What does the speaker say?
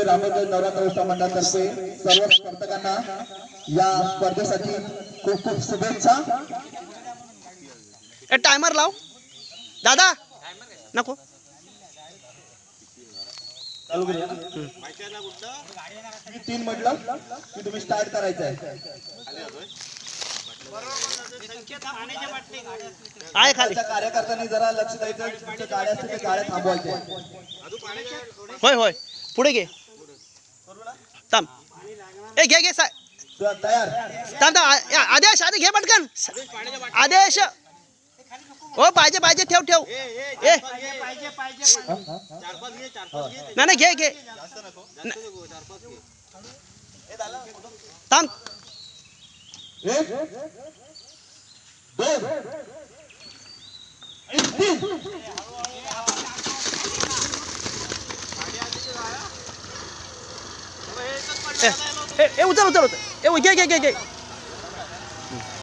रामोदय नवरात्र उत्सव मंडळातर्फे सर्व स्पर्धकांना या स्पर्धेसाठी खूप खूप शुभेच्छा। टायमर लाव दादा, नको चालू करूया। मी 3 म्हटलं की तुम्ही स्टार्ट करायचं आहे। आहे खाली कार्यकर्त्यांनी जरा लक्ष द्यायचं, तुमच्या गाड्या असतील त्या गाड्या थांबवायच्या। होय होय पुढे घे, थांब ए घे घे तयार थांब आदेश आदेश घे पटकन आदेश। हो पाहिजे पाहिजे ठेव ठेव ए नाही नाही घे घे थांब ए उचल उचल उचल ए घे घे घे घे